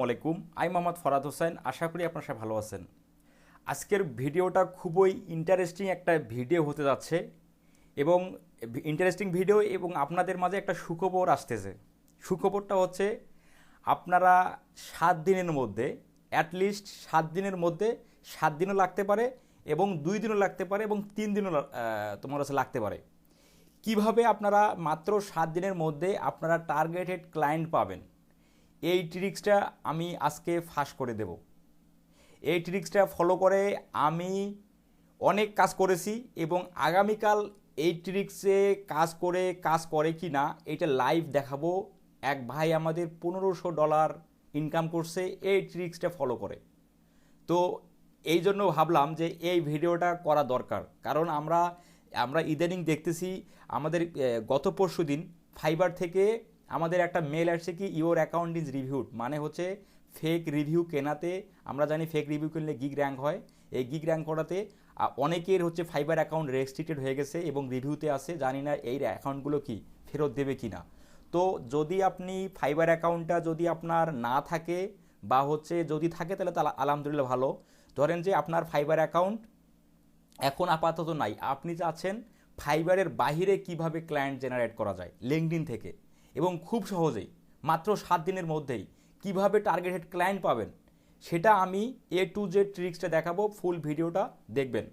আলাইকুম, আমি মোহাম্মদ ফরাদ হোসেন। আশা করি আপনারা সবাই ভালো আছেন। আজকের ভিডিওটা খুবই ইন্টারেস্টিং একটা ভিডিও হতে যাচ্ছে এবং ইন্টারেস্টিং ভিডিও এবং আপনাদের মাঝে একটা সুখবর আসতেছে। সুখবরটা হচ্ছে আপনারা 7 দিনের মধ্যে, অ্যাটলিস্ট 7 দিনের মধ্যে, 7 দিনও লাগতে পারে এবং 2 দিনও লাগতে পারে এবং 3 দিনও তোমার কাছে লাগতে পারে। কিভাবে আপনারা মাত্র 7 দিনের মধ্যে আপনারা টার্গেটেড ক্লায়েন্ট পাবেন, এই ট্রিক্সটা আমি আজকে ফাঁস করে দেব। এই ট্রিক্সটা ফলো করে আমি অনেক কাজ করেছি এবং আগামীকাল এই ট্রিক্সে কাজ করে কি না এটা লাইভ দেখাবো। এক ভাই আমাদের $1500 ইনকাম করছে এই ট্রিক্সটা ফলো করে। তো এই জন্য ভাবলাম যে এই ভিডিওটা করা দরকার, কারণ আমরা ইদানিং দেখতেছি আমাদের গত পরশু দিন ফাইবার থেকে আমাদের একটা মেল আসছে কি ইওর অ্যাকাউন্ট ইজ রিভিউড, মানে হচ্ছে ফেক রিভিউ কেনাতে। আমরা জানি ফেক রিভিউ কিনলে গিগ র্যাঙ্ক হয়। এই গিগ র্যাঙ্ক করাতে অনেকের হচ্ছে ফাইবার অ্যাকাউন্ট রেস্ট্রিক্টেড হয়ে গেছে এবং রিভিউতে আছে, জানি না এই অ্যাকাউন্টগুলো কি ফেরত দেবে কি না। তো যদি আপনি ফাইবার অ্যাকাউন্টটা যদি আপনার না থাকে বা হচ্ছে যদি থাকে তাহলে তো আলহামদুলিল্লাহ ভালো। ধরেন যে আপনার ফাইবার অ্যাকাউন্ট এখন আপাতত নাই, আপনি চাচ্ছেন ফাইবারের বাহিরে কিভাবে ক্লায়েন্ট জেনারেট করা যায় লিঙ্কডইন থেকে, এবং খুব সহজেই মাত্র 7 দিনের মধ্যেই কিভাবে টার্গেটেড ক্লায়েন্ট পাবেন সেটা আমি A to Z ট্রিক্সটা দেখাবো। ফুল ভিডিওটা দেখবেন।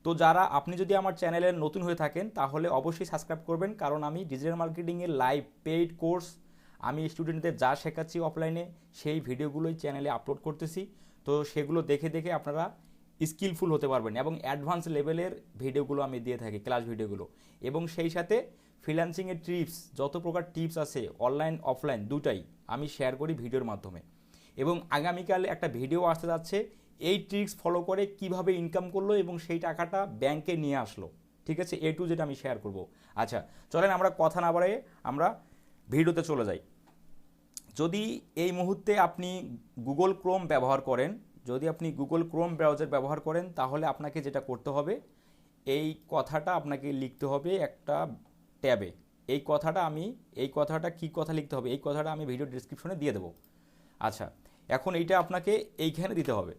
তো আপনি যদি আমার চ্যানেলে নতুন হয়ে থাকেন তাহলে অবশ্যই সাবস্ক্রাইব করবেন, কারণ আমি ডিজিটাল মার্কেটিংয়ের লাইভ পেইড কোর্স আমি স্টুডেন্টদের যা শেখাচ্ছি অফলাইনে সেই ভিডিওগুলোই চ্যানেলে আপলোড করতেছি। তো সেগুলো দেখে দেখে আপনারা স্কিলফুল হতে পারবেন এবং অ্যাডভান্স লেভেলের ভিডিওগুলো আমি দিয়ে থাকি, ক্লাস ভিডিওগুলো। এবং সেই সাথে ফ্রিল্যান্সিংয়ের টিপস, যত প্রকার টিপস আছে অনলাইন অফলাইন দুটাই আমি শেয়ার করি ভিডিওর মাধ্যমে। এবং আগামীকাল একটা ভিডিও আসতে যাচ্ছে এই ট্রিক্স ফলো করে কিভাবে ইনকাম করলো এবং সেই টাকাটা ব্যাংকে নিয়ে আসলো। ঠিক আছে, A to Z আমি শেয়ার করব। আচ্ছা, চলেন আমরা কথা না বাড়িয়ে আমরা ভিডিওতে চলে যাই। যদি এই মুহূর্তে আপনি গুগল ক্রোম ব্যবহার করেন, যদি আপনি গুগল ক্রোম ব্রাউজার ব্যবহার করেন তাহলে আপনাকে যেটা করতে হবে, এই কথাটা আপনাকে লিখতে হবে একটা ট্যাবে। এই কথাটা কি কথা লিখতে হবে এই কথাটা আমি ভিডিও ডেসক্রিপশনে দিয়ে দেবো। আচ্ছা, এখন এইটা আপনাকে এইখানে দিতে হবে।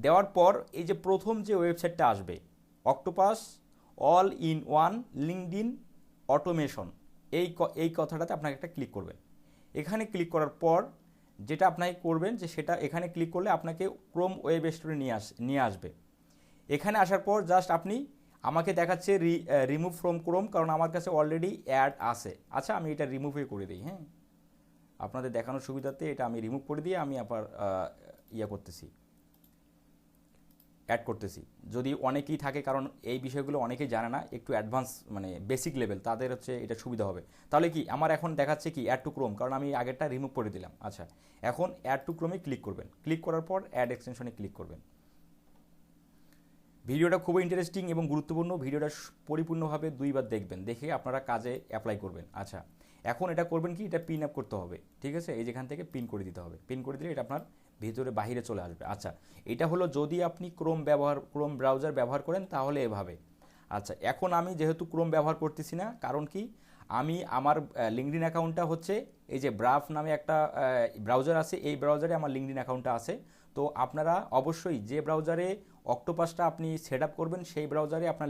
দেওয়ার পর এই যে প্রথম যে ওয়েবসাইটটা আসবে, octopus all in one LinkedIn automation, এই কথাটাতে আপনাকে একটা ক্লিক করবেন। এখানে ক্লিক করার পর যেটা আপনাকে করবেন যে সেটা এখানে ক্লিক করলে আপনাকে ক্রোম ওয়েব স্টোরে নিয়ে আসবে। এখানে আসার পর জাস্ট আপনি আমাকে দেখাচ্ছে রিমুভ ফ্রম ক্রোম, কারণ আমার কাছে অলরেডি অ্যাড আছে। আচ্ছা, আমি এটা রিমুভই করে দিই। হ্যাঁ, আপনাদের দেখানোর সুবিধাতে এটা আমি রিমুভ করে দিয়ে আমি আবার করতেছি, অ্যাড করতেছি। যদি অনেকেই থাকে, কারণ এই বিষয়গুলো অনেকেই জানে না, একটু অ্যাডভান্স মানে বেসিক লেভেল, তাদের হচ্ছে এটা সুবিধা হবে। তাহলে কি আমার এখন দেখাচ্ছে কি অ্যাড টু ক্রোম, কারণ আমি আগেরটা রিমুভ করে দিলাম। আচ্ছা, এখন অ্যাড টু ক্রোমে ক্লিক করবেন। ক্লিক করার পর অ্যাড এক্সটেনশনে ক্লিক করবেন। ভিডিওটা খুবই ইন্টারেস্টিং এবং গুরুত্বপূর্ণ। ভিডিওটা পরিপূর্ণভাবে 2বার দেখবেন, দেখে আপনারা কাজে অ্যাপ্লাই করবেন। আচ্ছা, এখন এটা করবেন কি, এটা পিন আপ করতে হবে। ঠিক আছে, এই যেখান থেকে পিন করে দিতে হবে। পিন করে দিলে এটা আপনার ভিতরে বাহিরে চলে আসবে। আচ্ছা, এটা হলো যদি আপনি ক্রোম ব্রাউজার ব্যবহার করেন তাহলে এভাবে। আচ্ছা, এখন আমি যেহেতু ক্রোম ব্যবহার করতেছি না, কারণ কি আমি আমার লিঙ্কডইন অ্যাকাউন্টটা হচ্ছে এই যে ব্রাফ নামে একটা ব্রাউজার আছে, এই ব্রাউজারে আমার লিঙ্কডইন অ্যাকাউন্টটা আছে। তো আপনারা অবশ্যই যে ব্রাউজারে অক্টোপাসটা আপনি সেট আপ করবেন সেই ব্রাউজারে আপনার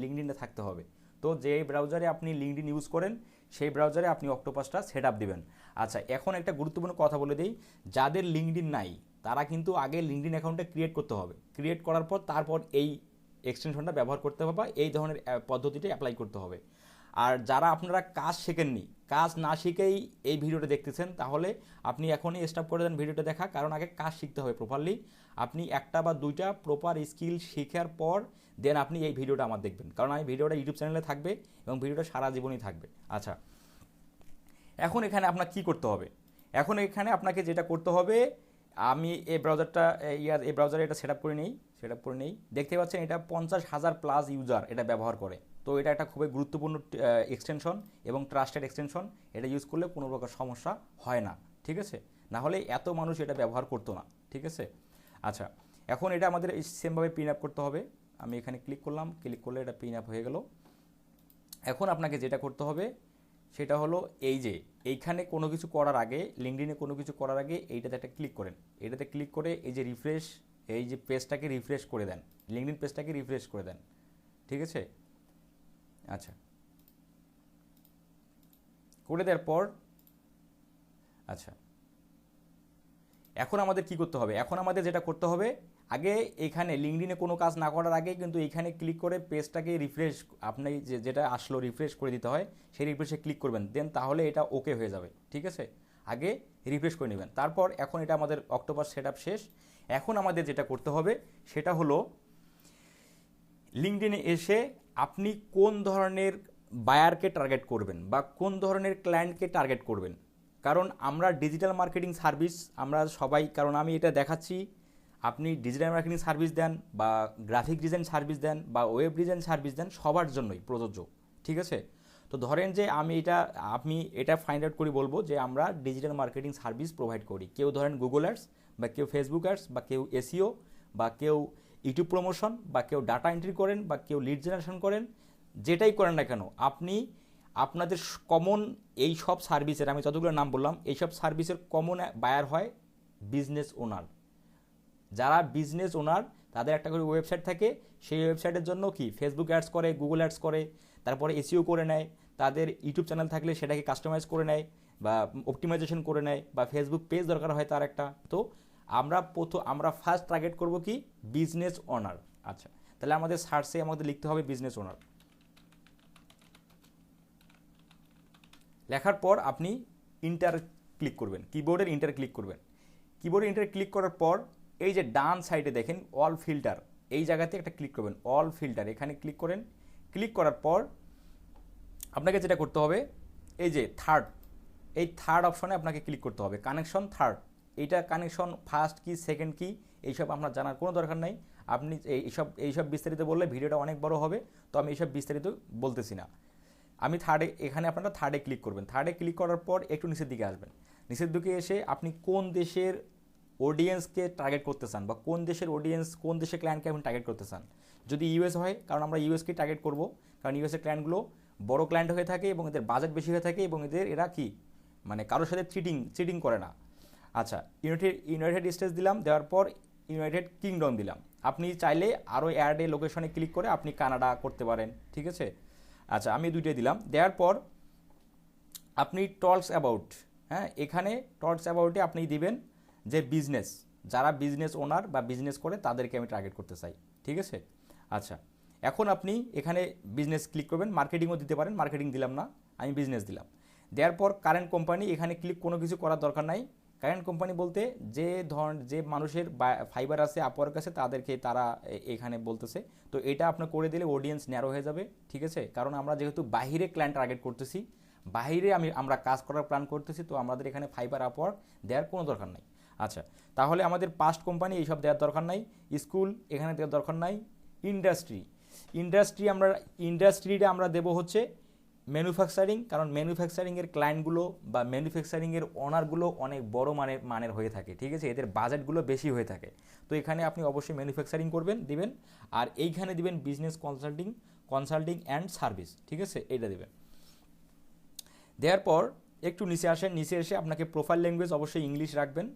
লিঙ্কডইনটা থাকতে হবে। তো যে ব্রাউজারে আপনি লিঙ্কডইন ইউজ করেন সেই ব্রাউজারে আপনি অক্টোপাসটা সেট আপ দেবেন। আচ্ছা, এখন একটা গুরুত্বপূর্ণ কথা বলে দিই, যাদের লিঙ্কডইন নাই তারা কিন্তু আগে লিঙ্কডইন অ্যাকাউন্টটা ক্রিয়েট করতে হবে। ক্রিয়েট করার পর তারপর এই এক্সটেনশনটা ব্যবহার করতে হবে বা এই ধরনের পদ্ধতিটা অ্যাপ্লাই করতে হবে। আর যারা আপনারা কাজ শেখেননি, কাজ না শিখেই এই ভিডিওটা দেখতেছেন, তাহলে আপনি এখনই স্টপ করে দেন ভিডিওটা দেখা, কারণ আগে কাজ শিখতে হবে প্রপারলি। আপনি একটা বা দুইটা প্রপার স্কিল শেখার পর দেন আপনি এই ভিডিওটা আমার দেখবেন, কারণ আমি ভিডিওটা ইউটিউব চ্যানেলে থাকবে এবং ভিডিওটা সারা জীবনই থাকবে। আচ্ছা, এখন এখানে আপনার কি করতে হবে, এখন এখানে আপনাকে যেটা করতে হবে, আমি এই ব্রাউজারে এটা সেট আপ করে নেই। দেখতে পাচ্ছেন এটা 50,000+ ইউজার এটা ব্যবহার করে। তো এটা একটা খুবই গুরুত্বপূর্ণ এক্সটেনশন এবং ট্রাস্টেড এক্সটেনশন। এটা ইউজ করলে কোনো প্রকার সমস্যা হয় না। ঠিক আছে, না হলে এত মানুষ এটা ব্যবহার করতো না। ঠিক আছে, আচ্ছা, এখন এটা আমাদের সেমভাবে পিন আপ করতে হবে। আমি এখানে ক্লিক করলাম, ক্লিক করলে এটা পিন আপ হয়ে গেল। এখন আপনাকে যেটা করতে হবে সেটা হলো এই যে এইখানে কোনো কিছু করার আগে, লিঙ্কডইনে কোনো কিছু করার আগে এইটাতে একটা ক্লিক করেন। এটাতে ক্লিক করে এই যে রিফ্রেশ, এই যে পেজটাকে রিফ্রেশ করে দেন, লিঙ্কডইন পেজটাকে রিফ্রেশ করে দেন, ঠিক আছে। আচ্ছা, করে দেওয়ার পর আচ্ছা, এখন আমাদের কি করতে হবে? এখন আমাদের যেটা করতে হবে, আগে এখানে লিঙ্কডইনে কোনো কাজ না করার আগে কিন্তু এখানে ক্লিক করে পেজটাকে রিফ্রেশ, আপনি যেটা আসলো রিফ্রেশ করে দিতে হয়, সেই রিফ্রেশে ক্লিক করবেন, দেন তাহলে এটা ওকে হয়ে যাবে, ঠিক আছে। আগে রিফ্রেশ করে নেবেন, তারপর এখন এটা আমাদের অক্টোপাস সেটআপ শেষ। এখন আমাদের যেটা করতে হবে সেটা হলো লিঙ্কডইনে এসে আপনি কোন ধরনের বায়ারকে টার্গেট করবেন বা কোন ধরনের ক্লায়েন্টকে টার্গেট করবেন। কারণ আমরা ডিজিটাল মার্কেটিং সার্ভিস আমরা সবাই, কারণ আমি এটা দেখাচ্ছি, আপনি ডিজিটাল মার্কেটিং সার্ভিস দেন বা গ্রাফিক ডিজাইন সার্ভিস দেন বা ওয়েব ডিজাইন সার্ভিস দেন, সবার জন্যই প্রযোজ্য, ঠিক আছে। তো ধরেন যে আমি এটা ফাইন্ড আউট করি, বলবো যে আমরা ডিজিটাল মার্কেটিং সার্ভিস প্রোভাইড করি। কেউ ধরেন গুগল অ্যাডস বা কেউ ফেসবুক অ্যাডস বা কেউ এসইও বা কেউ ইউটিউব প্রমোশন বা কেউ ডাটা এন্ট্রি করেন বা কেউ লিড জেনারেশন করেন, যেটাই করেন না কেন আপনি আপনাদের কমন এই সব সার্ভিসের, আমি যতগুলো নাম বললাম, এইসব সার্ভিসের কমন বায়ার হয় বিজনেস ওনার। যারা বিজনেস ওনার তাদের একটা করে ওয়েবসাইট থাকে, সেই ওয়েবসাইটের জন্য কি ফেসবুক অ্যাডস করে, গুগল অ্যাডস করে, তারপরে এসইও করে নেয়, তাদের ইউটিউব চ্যানেল থাকলে সেটাকে কাস্টমাইজ করে নেয় বা অপটিমাইজেশন করে নেয়, বা ফেসবুক পেজ দরকার হয় তার একটা। তো আমরা ফার্স্ট টার্গেট করব কি বিজনেস ওনার। আচ্ছা, তাহলে আমাদের সার্চে আমাদের লিখতে হবে বিজনেস ওনার। লেখার পর আপনি ইন্টার ক্লিক করবেন, কিবোর্ডের ইন্টার ক্লিক করবেন। কিবোর্ডে ইন্টার ক্লিক করার পর এই যে ডান সাইডে দেখেন অল ফিল্টার, এই জায়গাতে একটা ক্লিক করবেন, অল ফিল্টার এখানে ক্লিক করেন। ক্লিক করার পর আপনাকে যেটা করতে হবে, এই যে এই থার্ড অপশনে আপনাকে ক্লিক করতে হবে, কানেকশন থার্ড। এইটা কানেকশন ফার্স্ট কি সেকেন্ড কি এইসব আপনার জানার কোনো দরকার নাই। আপনি এইসব বিস্তারিত বললে ভিডিওটা অনেক বড় হবে, তো আমি এইসব বিস্তারিত বলতেছি না। আমি এখানে আপনারা থার্ডে ক্লিক করবেন। থার্ডে ক্লিক করার পর একটু নিচের দিকে আসবেন। নিচের দিকে এসে আপনি কোন দেশের অডিয়েন্সকে টার্গেট করতে চান বা কোন দেশের অডিয়েন্স, কোন দেশের ক্লায়েন্টকে আপনি টার্গেট করতে চান। যদি ইউএস হয়, কারণ আমরা ইউএসকে টার্গেট করব, কারণ ইউএসের ক্লায়েন্টগুলো বড় ক্লায়েন্ট হয়ে থাকে এবং এদের বাজেট বেশি হয়ে থাকে এবং এরা কি মানে কারোর সাথে চিটিং করে না। আচ্ছা, ইউনাইটেড স্টেটস দিলাম, দেওয়ার পর ইউনাইটেড কিংডম দিলাম। আপনি চাইলে আরও অ্যাড এ লোকেশনে ক্লিক করে আপনি কানাডা করতে পারেন, ঠিক আছে। আচ্ছা, আমি দুইটাই দিলাম। দেওয়ার পর আপনি টলস অ্যাবাউট, হ্যাঁ, এখানে টলস অ্যাবাউটে আপনি দিবেন যে বিজনেস, যারা বিজনেস ওনার বা বিজনেস করে তাদেরকে আমি টার্গেট করতে চাই, ঠিক আছে। আচ্ছা, এখন আপনি এখানে বিজনেস ক্লিক করবেন, মার্কেটিংও দিতে পারেন, মার্কেটিং দিলাম না, আমি বিজনেস দিলাম। দেওয়ার পর কারেন্ট কোম্পানি, এখানে ক্লিক কোনো কিছু করার দরকার নাই। কারেন্ট কোম্পানি বলতে যে মানুষের ফাইবার আছে আপওয়ার্ক আছে তারা এখানে বলতেছে। তো এটা আপনি করে দিলে অডিয়েন্স ন্যারো হয়ে যাবে, ঠিক আছে। কারণ আমরা যেহেতু বাহিরে ক্লায়েন্ট টার্গেট করতেছি, বাহিরে আমরা কাজ করার প্ল্যান করতেছি, তো আমাদের এখানে ফাইবার আপওয়ার্ক দেওয়ার কোনো দরকার নাই। আচ্ছা, তাহলে আমাদের পাস্ট কোম্পানি এইসব দেওয়ার দরকার নাই, স্কুল এখানে দেওয়ার দরকার নাই। ইন্ডাস্ট্রিটা আমরা দেবো হচ্ছে ম্যানুফ্যাকচারিং, কারণ ম্যানুফ্যাকচারিংয়ের ক্লায়েন্টগুলো বা ম্যানুফ্যাকচারিংয়ের ওনারগুলো অনেক বড় মানের হয়ে থাকে, ঠিক আছে, এদের বাজেটগুলো বেশি হয়ে থাকে। তো এখানে আপনি অবশ্যই ম্যানুফ্যাকচারিং দিবেন। আর এইখানে দিবেন বিজনেস কনসাল্টিং অ্যান্ড সার্ভিস, ঠিক আছে, এইটা দিবেন। দেওয়ার পর একটু নিচে আসেন, নিচে এসে আপনাকে প্রোফাইল ল্যাঙ্গুয়েজ অবশ্যই ইংলিশ রাখবেন।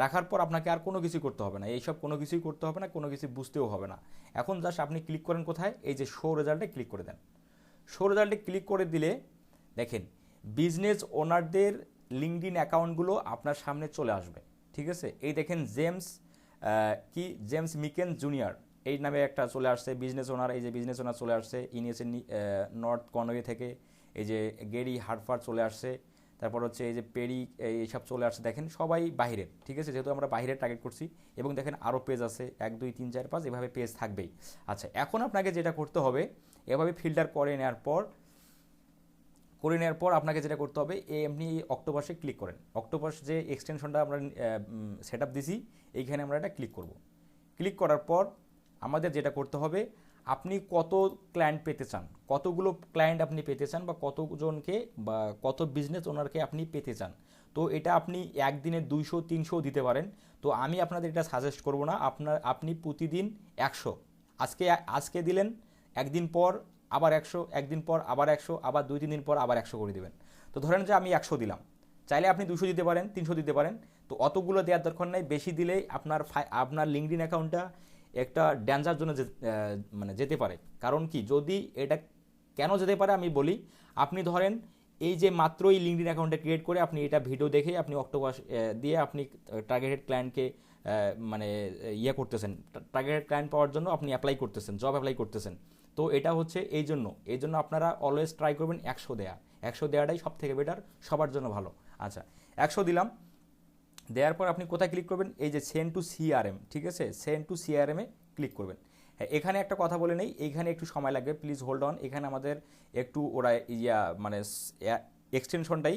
রাখার পর আপনাকে আর কোনো কিছুই করতে হবে না, এইসব কোনো কিছুই করতে হবে না, কোনো কিছু বুঝতেও হবে না। এখন জাস্ট আপনি ক্লিক করেন কোথায়, এই যে শো রেজাল্টে ক্লিক করে দেন। শো রেজাল্টে ক্লিক করে দিলে দেখেন বিজনেস ওনারদের লিঙ্কডইন অ্যাকাউন্টগুলো আপনার সামনে চলে আসবে, ঠিক আছে। এই দেখেন জেমস মিকেন জুনিয়র এই নামে একটা চলে আসছে বিজনেস ওনার, এই যে বিজনেস ওনার চলে আসছে ইউএসএ নর্থ কনওয়ে থেকে। এই যে গেরি হার্টফার্ড চলে আসছে, তারপর হচ্ছে এই যে পেরি, এইসব চলে আসছে। দেখেন সবাই বাহিরের, ঠিক আছে, যেহেতু আমরা বাহিরে টার্গেট করছি। এবং দেখেন আরও পেজ আছে 1 2 3 4 5, এভাবে পেজ থাকবেই। আচ্ছা, এখন আপনাকে যেটা করতে হবে, এভাবে ফিল্টার করে নেওয়ার পর আপনাকে যেটা করতে হবে, আপনি অক্টোপাসে ক্লিক করেন। অক্টোপাস যে এক্সটেনশনটা আমরা সেট আপ দিছি, এইখানে আমরা এটা ক্লিক করব। ক্লিক করার পর আমাদের যেটা করতে হবে, আপনি কত ক্লায়েন্ট পেতে চান, কতগুলো ক্লায়েন্ট আপনি পেতে চান বা কতজনকে বা কত বিজনেস ওনারকে আপনি পেতে চান। তো এটা আপনি একদিনে 200 300 দিতে পারেন। তো আমি আপনাদের এটা সাজেস্ট করব না, আপনি প্রতিদিন 100, আজকে দিলেন, একদিন পর আবার 100, একদিন পর আবার 100, আবার 2 3 দিন পর আবার 100 করে দেবেন। তো ধরেন যে আমি 100 দিলাম, চাইলে আপনি 200 দিতে পারেন, 300 দিতে পারেন। তো অতগুলো দেওয়ার দরকার নাই, বেশি দিলেই আপনার লিঙ্কডইন অ্যাকাউন্টটা একটা ড্যাঞ্জার জন্য মানে যেতে পারে। কারণ কি, যদি এটা কেন যেতে পারে আমি বলি। আপনি ধরেন এই যে মাত্রই লিঙ্কডইন অ্যাকাউন্টে ক্রিয়েট করে আপনি এটা ভিডিও দেখে আপনি অক্টোপাস দিয়ে আপনি টার্গেটেড ক্লায়েন্টকে মানে করতেছেন, টার্গেটেড ক্লায়েন্ট পাওয়ার জন্য আপনি অ্যাপ্লাই করতেছেন, জব অ্যাপ্লাই করতেছেন। তো এটা হচ্ছে এই জন্য আপনারা অলওয়েজ ট্রাই করবেন 100 দেয়া। 100 দেওয়াটাই সব থেকে বেটার, সবার জন্য ভালো। আচ্ছা, 100 দিলাম, দেওয়ার পর আপনি কোথায় ক্লিক করবেন? এই যে সেন্ড টু সিআরএম, ঠিক আছে, সেন্ড টু সিআরএমে ক্লিক করবেন। হ্যাঁ, এখানে একটা কথা বলে নেই, এইখানে একটু সময় লাগবে, প্লিজ হোল্ড অন। এখানে আমাদের একটু ওরা মানে এক্সটেনশনটাই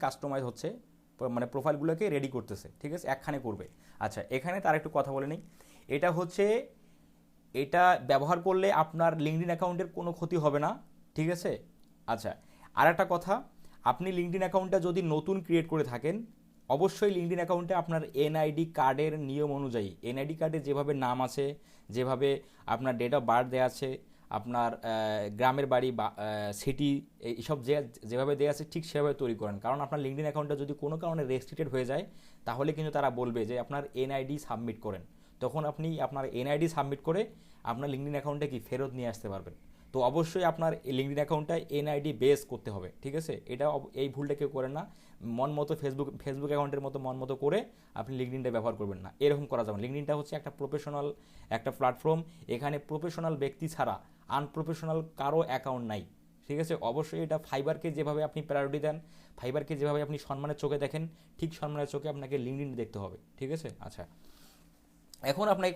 কাস্টমাইজ হচ্ছে, মানে প্রোফাইলগুলোকে রেডি করতেছে, ঠিক আছে, একখানে করবে। আচ্ছা, এখানে তার একটু কথা বলে নেই। এটা ব্যবহার করলে আপনার লিঙ্কডইন অ্যাকাউন্টের কোনো ক্ষতি হবে না, ঠিক আছে। আচ্ছা, আর একটা কথা, আপনি লিঙ্কডইন অ্যাকাউন্টটা যদি নতুন ক্রিয়েট করে থাকেন, অবশ্যই লিঙ্কডইন অ্যাকাউন্টে আপনার এনআইডি কার্ডের নিয়ম অনুযায়ী, এনআইডি কার্ডে যেভাবে নাম আছে, যেভাবে আপনার ডেট অফ বার্থ দেওয়া আছে, আপনার গ্রামের বাড়ি বা সিটি, এইসব যেভাবে দেওয়া আছে ঠিক সেভাবে তৈরি করেন। কারণ আপনার লিঙ্কডইন অ্যাকাউন্টটা যদি কোনো কারণে রেস্ট্রিক্টেড হয়ে যায়, তাহলে কিন্তু তারা বলবে যে আপনার এনআইডি সাবমিট করেন। তখন আপনি আপনার এনআইডি সাবমিট করে আপনার লিঙ্কডইন অ্যাকাউন্টে কি ফেরত নিয়ে আসতে পারবেন। তো অবশ্যই আপনার লিঙ্কডইন অ্যাকাউন্টটা এনআইডি বেস করতে হবে, ঠিক আছে। এই ভুলটা কেউ করেন না, মন মতো ফেসবুক অ্যাকাউন্টের মতো মন মতো করে আপনি লিঙ্কডইনটা ব্যবহার করবেন না, এরকম করা যাবে না। লিঙ্কডইনটা হচ্ছে একটা প্রফেশনাল একটা প্ল্যাটফর্ম, এখানে প্রফেশনাল ব্যক্তি ছাড়া আনপ্রফেশনাল কারো অ্যাকাউন্ট নাই, ঠিক আছে। অবশ্যই এটা ফাইবারকে যেভাবে আপনি প্রায়োরিটি দেন, ফাইবারকে যেভাবে আপনি সম্মানের চোখে দেখেন, ঠিক সম্মানের চোখে আপনাকে লিঙ্কডইন দেখতে হবে, ঠিক আছে। আচ্ছা, এখন আপনাকে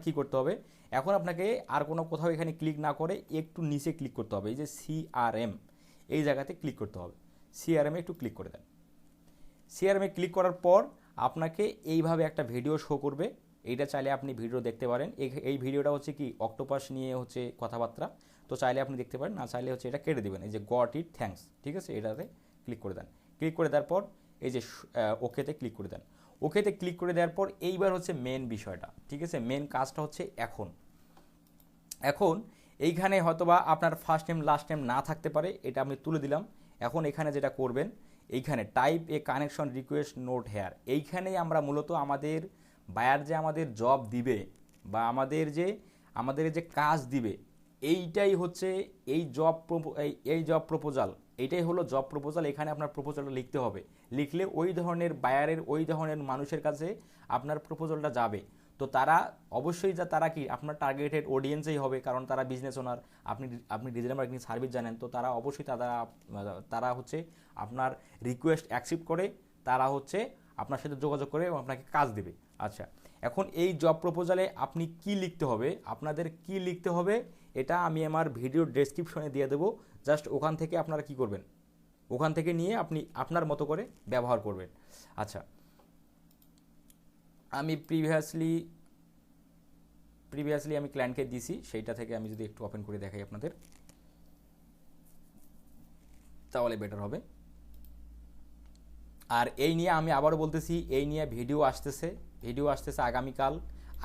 কী করতে হবে? এখন আপনাকে আর কোনো কোথাও এখানে ক্লিক না করে একটু নিচে ক্লিক করতে হবে, এই যে সিআরএম, এই জায়গাতে ক্লিক করতে হবে। সিআরএমে একটু ক্লিক করে দেন। সিআরএমে ক্লিক করার পর আপনাকে এইভাবে একটা ভিডিও শো করবে, এইটা চাইলে আপনি ভিডিও দেখতে পারেন। এই ভিডিওটা হচ্ছে কি অক্টোপাস নিয়ে হচ্ছে কথাবার্তা, তো চাইলে আপনি দেখতে পারেন, না চাইলে হচ্ছে এটা কেটে দেবেন। এই যে গট ইট, থ্যাঙ্কস, ঠিক আছে, এটাতে ক্লিক করে দেন। ক্লিক করে দেওয়ার পর এই যে ওকেতে ক্লিক করে দেন। ওকেতে ক্লিক করে দেওয়ার পর এইবার হচ্ছে মেন বিষয়টা, ঠিক আছে, মেন কাজটা হচ্ছে এখন এইখানে হয়তোবা আপনার ফার্স্ট নেম লাস্ট নেম না থাকতে পারে, এটা আমি তুলে দিলাম। এখন এখানে যেটা করবেন, এইখানে টাইপ এ কানেকশন রিকোয়েস্ট নোট হেয়ার, এইখানেই আমরা মূলত আমাদের বায়ার যে আমাদের জব দিবে বা আমাদের যে কাজ দিবে, এইটাই হচ্ছে এই জব প্রপোজাল, এইটাই হলো জব প্রপোজাল। এখানে আপনার প্রপোজালটা লিখতে হবে, লিখলে ওই ধরনের বায়ারের, ওই ধরনের মানুষের কাছে আপনার প্রপোজালটা যাবে। তো তারা অবশ্যই তারা কি আপনার টার্গেটেড অডিয়েন্সেই হবে, কারণ তারা বিজনেস ওনার, আপনি ডিজিটাল মার্কেটিং সার্ভিস জানেন, তো তারা অবশ্যই তারা হচ্ছে আপনার রিকোয়েস্ট অ্যাকসেপ্ট করে, তারা হচ্ছে আপনার সাথে যোগাযোগ করে এবং আপনাকে কাজ দেবে। আচ্ছা, এখন এই জব প্রপোজালে আপনি কি লিখতে হবে, আপনাদের কি লিখতে হবে, এটা আমি আমার ভিডিও ডেসক্রিপশনে দিয়ে দেবো। জাস্ট ওখান থেকে আপনারা কি করবেন, ওখান থেকে নিয়ে আপনি আপনার মতো করে ব্যবহার করবেন। আচ্ছা, আমি প্রিভিয়াসলি আমি ক্লায়েন্টকে দিছি, সেইটা থেকে আমি যদি একটু ওপেন করে দেখাই আপনাদের, তাহলে বেটার হবে। আর এই নিয়ে আমি আবারও বলতেছি, এই নিয়ে ভিডিও আসতেছে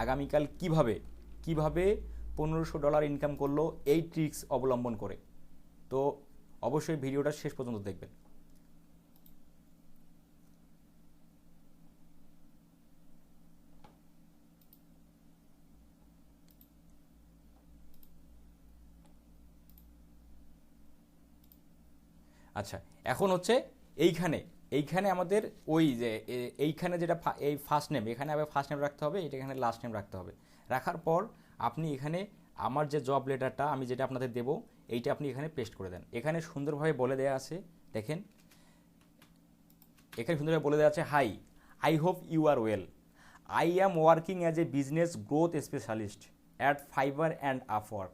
আগামীকাল কিভাবে $1500 ইনকাম করলো এই ট্রিক্স অবলম্বন করে। তো অবশ্যই ভিডিওটা শেষ পর্যন্ত দেখবেন। আচ্ছা, এখন হচ্ছে এইখানে আমাদের ওই যে এইখানে যেটা এই ফার্স্ট নেম, এখানে আবার ফার্স্ট নেম রাখতে হবে, এটা এখানে লাস্ট নেম রাখতে হবে। রাখার পর আপনি এখানে আমার যে জব লেটারটা আমি যেটা আপনাদের দেবো, এইটা আপনি এখানে পেস্ট করে দেন। এখানে সুন্দরভাবে বলে দেওয়া আছে, দেখেন এখানে সুন্দরভাবে বলে দেওয়া আছে, hi, I hope you are well, I am working as a business growth specialist at Fiverr and Upwork.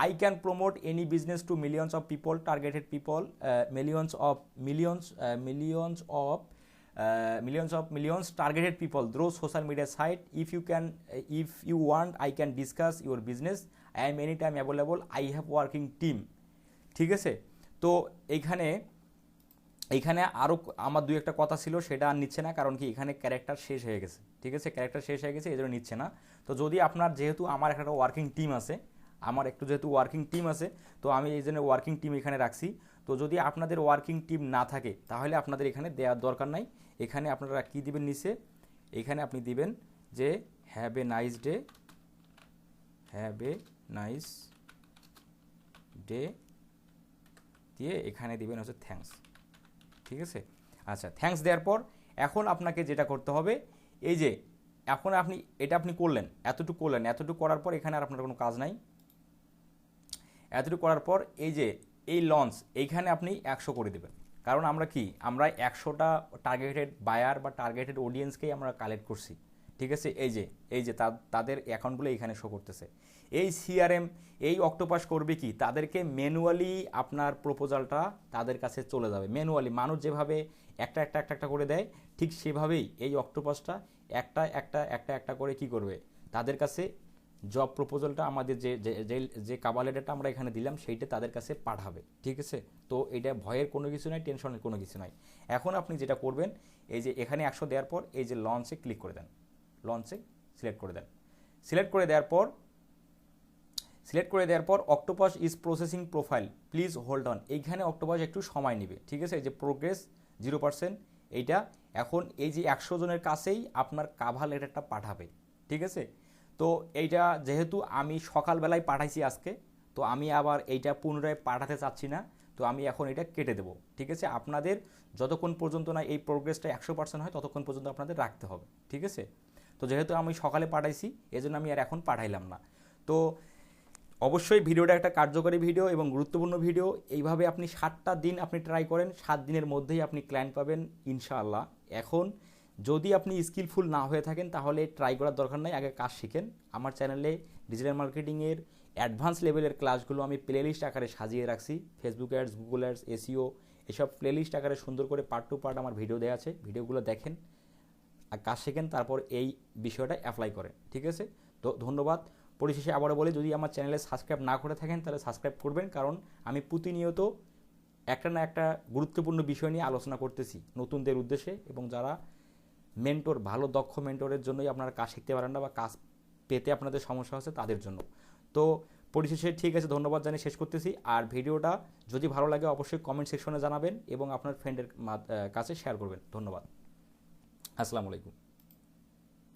I can promote any business to millions of people, targeted people, millions targeted people through social media site. If you want, I can discuss your business. I am anytime available. I have working team. ঠিক আছে, তো এইখানে আরও আমার দুই একটা কথা ছিল, সেটা আর নিচ্ছে না, কারণ কি এখানে ক্যারেক্টার শেষ হয়ে গেছে, ঠিক আছে, ক্যারেক্টার শেষ হয়ে গেছে, এই জন্য নিচ্ছে না। তো যদি আপনার যেহেতু আমার একটা ওয়ার্কিং টিম আছে, তো আমি এই জন্য ওয়ার্কিং টিম এখানে রাখছি। তো যদি আপনাদের ওয়ার্কিং টিম না থাকে তাহলে আপনাদের এখানে দেওয়ার দরকার নাই। এখানে আপনারা কি দিবেন, নিচে এখানে আপনি দিবেন যে have a nice day, have a nice day দিয়ে এখানে দিবেন হচ্ছে থ্যাঙ্কস। ঠিক আছে, আচ্ছা থ্যাঙ্কস দেওয়ার পর এখন আপনাকে যেটা করতে হবে, এই যে এখন আপনি এটা আপনি করলেন, এতটুকু করলেন, এতটুকু করার পর এখানে আর আপনার কোনো কাজ নাই। এতটুকু করার পর এই যে এই লঞ্চ এইখানে আপনি 100 করে দেবেন, কারণ আমরা কি আমরা 100টা টার্গেটেড বায়ার বা টার্গেটেড অডিয়েন্সকেই আমরা কালেক্ট করছি। ঠিক আছে, এই যে তাদের অ্যাকাউন্টগুলো এইখানে শো করতেছে। এই সিআরএম এই অক্টোপাস করবে কি, তাদেরকে ম্যানুয়ালি আপনার প্রপোজালটা তাদের কাছে চলে যাবে। ম্যানুয়ালি মানুষ যেভাবে একটা করে দেয়, ঠিক সেভাবেই এই অক্টোপাসটা একটা করে কি করবে, তাদের কাছে জব প্রপোজালটা আমাদের যে কাভার লেটারটা আমরা এখানে দিলাম সেইটা তাদের কাছে পাঠাবে। ঠিক আছে, তো এটা ভয়ের কোনো কিছু নাই, টেনশনের কোনো কিছু নাই। এখন আপনি যেটা করবেন, এই যে এখানে 100 দেওয়ার পর এই যে লঞ্চে ক্লিক করে দেন, লঞ্চে সিলেক্ট করে দেন। সিলেক্ট করে দেওয়ার পর octopus is processing profile, please hold on, এইখানে অক্টোপাস একটু সময় নেবে। ঠিক আছে, এই যে প্রোগ্রেস 0%, এইটা এখন এই যে 100 জনের কাছেই আপনার কাভার লেটারটা পাঠাবে। ঠিক আছে, তো এইটা যেহেতু আমি সকালবেলায় পাঠাইছি আজকে, তো আমি আবার এইটা পুনরায় পাঠাতে চাচ্ছি না, তো আমি এখন এটা কেটে দেবো। ঠিক আছে, আপনাদের যতক্ষণ পর্যন্ত না এই প্রোগ্রেসটা 100% হয় ততক্ষণ পর্যন্ত আপনাদের রাখতে হবে। ঠিক আছে, তো যেহেতু আমি সকালে পাঠাইছি এজন্য আমি আর এখন পাঠাইলাম না। তো অবশ্যই ভিডিওটা একটা কার্যকরী ভিডিও এবং গুরুত্বপূর্ণ ভিডিও। এইভাবে আপনি 7টা দিন আপনি ট্রাই করেন, 7 দিনের মধ্যেই আপনি ক্লায়েন্ট পাবেন ইনশাআল্লাহ। এখন যদি আপনি স্কিলফুল না হয়ে থাকেন তাহলে ট্রাই করার দরকার নাই, আগে কাজ শিখেন। আমার চ্যানেলে ডিজিটাল মার্কেটিংয়ের অ্যাডভান্স লেভেলের ক্লাসগুলো আমি প্লেলিস্ট আকারে সাজিয়ে রাখছি। Facebook ads, Google ads, SEO এসব প্লেলিস্ট আকারে সুন্দর করে পার্ট টু পার্ট আমার ভিডিও দেওয়া আছে। ভিডিওগুলো দেখেন আর কাজ শেখেন, তারপর এই বিষয়টা অ্যাপ্লাই করেন। ঠিক আছে, তো ধন্যবাদ। পরিশেষে আবারও বলি, যদি আমার চ্যানেলে সাবস্ক্রাইব না করে থাকেন তাহলে সাবস্ক্রাইব করবেন, কারণ আমি প্রতিনিয়ত একটা না একটা গুরুত্বপূর্ণ বিষয় নিয়ে আলোচনা করতেছি নতুনদের উদ্দেশ্যে, এবং যারা মেন্টর, ভালো দক্ষ মেন্টরের জন্যই আপনারা কাজ শিখতে পারেন না বা কাজ পেতে আপনাদের সমস্যা হচ্ছে তাদের জন্য। তো পরিশেষে ঠিক আছে, ধন্যবাদ জানিয়ে শেষ করতেছি। আর ভিডিওটা যদি ভালো লাগে অবশ্যই কমেন্ট সেকশনে জানাবেন এবং আপনার ফ্রেন্ডের কাছে শেয়ার করবেন। ধন্যবাদ, আসসালামু আলাইকুম।